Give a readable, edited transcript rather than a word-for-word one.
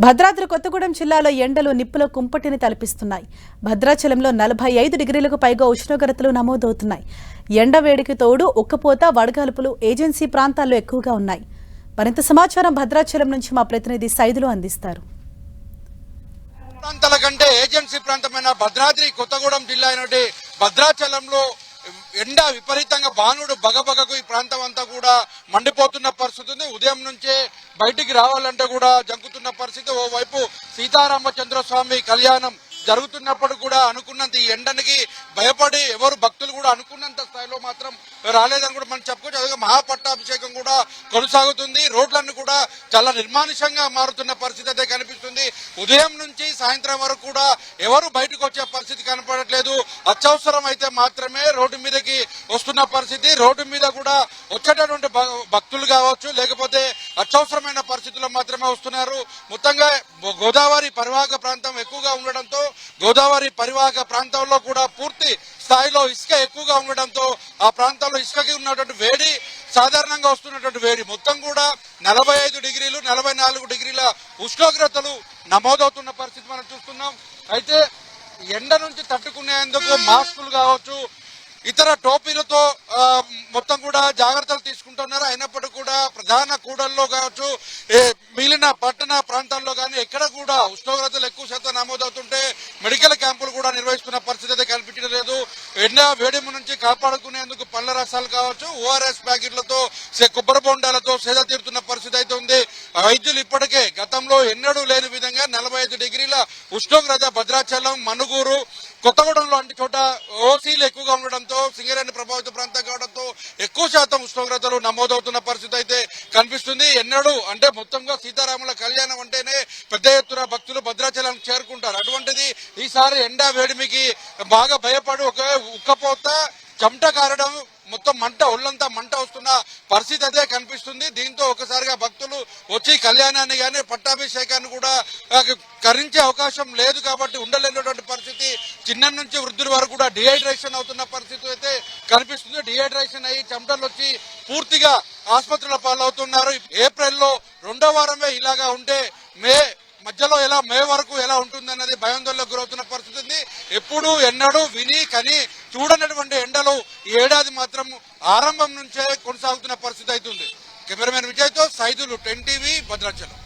భద్రాద్రి కొత్తగూడెం జిల్లాలో ఎండలు నిప్పుల కుంపటిని తలపిస్తున్నాయి. భద్రాచలంలో 45 డిగ్రీలకు పైగా ఉష్ణోగ్రతలు నమోదవుతున్నాయి. ఎండ వేడికి తోడు ఉక్కపోత, వడగాల్పులు ఏజెన్సీ ప్రాంతాల్లో ఎక్కువగా ఉన్నాయి. మరింత సమాచారం భద్రాచలం నుంచి మా ప్రతినిధి సైదులు అందిస్తారు. ప్రాంతాల కంటే ఏజెన్సీ ప్రాంతమైన భద్రాద్రి కొత్తగూడెం జిల్లా అయినటువంటి భద్రాచలంలో ఎండ విపరీతంగా బాణుడు బగబగకు ఈ ప్రాంతం అంతా కూడా మండిపోతున్న పరిస్థితి ఉంది. ఉదయం నుంచే బయటికి రావాలంటే కూడా జంకుతున్న పరిస్థితి. ఓవైపు సీతారామచంద్ర స్వామి కళ్యాణం జరుగుతున్నప్పుడు కూడా అనుకున్నంత ఈ ఎండనికి భయపడి ఎవరు భక్తులు కూడా అనుకున్నంత స్థాయిలో మాత్రం రాలేదని కూడా మనం చెప్పుకోవచ్చు. అదే మహాపట్టాభిషేకం కూడా కొనసాగుతుంది. రోడ్లన్నీ కూడా చాలా నిర్మానుషంగా మారుతున్న పరిస్థితి అయితే కనిపిస్తుంది. ఉదయం నుంచి సాయంత్రం వరకు కూడా ఎవరు బయటకు వచ్చే పరిస్థితి కనపడట్లేదు. అత్యవసరం అయితే మాత్రమే రోడ్డు మీదకి వస్తున్న పరిస్థితి. రోడ్డు మీద కూడా వచ్చేటటువంటి భక్తులు కావచ్చు, లేకపోతే అత్యవసరమైన పరిస్థితుల్లో మాత్రమే వస్తున్నారు. మొత్తంగా గోదావరి పరివాహక ప్రాంతం ఎక్కువగా ఉండడంతో గోదావరి పరివాహక ప్రాంతంలో కూడా పూర్తి స్థాయిలో ఇసుక ఎక్కువగా ఉండడంతో ఆ ప్రాంతంలో ఇసుకకి ఉన్నటువంటి వేడి, సాధారణంగా వస్తున్నటువంటి వేడి మొత్తం కూడా 45 డిగ్రీలు 44 డిగ్రీల ఉష్ణోగ్రతలు నమోదవుతున్న పరిస్థితి మనం చూస్తున్నాం. అయితే ఎండ నుంచి తట్టుకునేందుకు మాస్కులు కావచ్చు, ఇతర టోపీలతో మొత్తం కూడా జాగ్రత్తలు తీసుకుంటున్నారు. అయినప్పటికీ కూడా ప్రధాన కూడల్లో కావచ్చు, మిగిలిన పట్టణ ప్రాంతాల్లో కానీ ఎక్కడ కూడా ఉష్ణోగ్రతలు ఎక్కువ శాతం నమోదవుతుంటే మెడికల్ క్యాంపులు కూడా నిర్వహిస్తున్న పరిస్థితి అయితే కనిపించడం లేదు. ఎండ వేడిమి నుంచి కాపాడుకునేందుకు పండ్ల రసాలు కావచ్చు, ఓఆర్ఎస్ ప్యాకెట్లతో, కొబ్బరి బొండాలతో సేద తీరుతున్న పరిస్థితి అయితే ఉంది. వైద్యులు ఇప్పటికే గతంలో ఎన్నడూ లేని విధంగా 45 డిగ్రీల ఉష్ణోగ్రత భద్రాచలం, మనుగూరు, కొత్తగూడెం లాంటి చోట ఓసీలు ఎక్కువగా ఉండడంతో, సింగరేణి ప్రభావిత ప్రాంతం కావడంతో ఎక్కువ శాతం ఉష్ణోగ్రతలు నమోదవుతున్న పరిస్థితి అయితే కనిపిస్తుంది. ఎన్నడూ అంటే మొత్తంగా సీతారాముల కళ్యాణం అంటేనే పెద్ద ఎత్తున భక్తులు భద్రాచలానికి చేరుకుంటారు. అటువంటిది ఈసారి ఎండా వేడిమికి బాగా భయపడి ఒక ఉక్కపోత, చెమట కారడం, మొత్తం మంట, ఒళ్ళంతా మంట వస్తున్న పరిస్థితి అదే కనిపిస్తుంది. దీంతో ఒకసారిగా భక్తులు వచ్చి కళ్యాణాన్ని కానీ పట్టాభిషేకాన్ని కూడా కరించే అవకాశం లేదు కాబట్టి ఉండలేనటువంటి పరిస్థితి. చిన్న నుంచి వృద్ధుల వరకు కూడా డిహైడ్రేషన్ అవుతున్న పరిస్థితి అయితే కనిపిస్తుంది. డిహైడ్రేషన్ అయ్యి చెమటలు వచ్చి పూర్తిగా ఆసుపత్రుల పాలవుతున్నారు. ఏప్రిల్లో 2వ వారమే ఇలాగా ఉంటే మే వరకు ఎలా ఉంటుందన్నది భయాందోళనకు గురవుతున్న పరిస్థితి ఉంది. ఎప్పుడు ఎన్నడూ విని కని చూడనటువంటి ఎండలు ఈ ఏడాది మాత్రం ఆరంభం నుంచే కొనసాగుతున్న పరిస్థితి అవుతుంది. కెమెరామెన్ విజయ్తో సైదులు, 10 టీవీ, భద్రాచలం.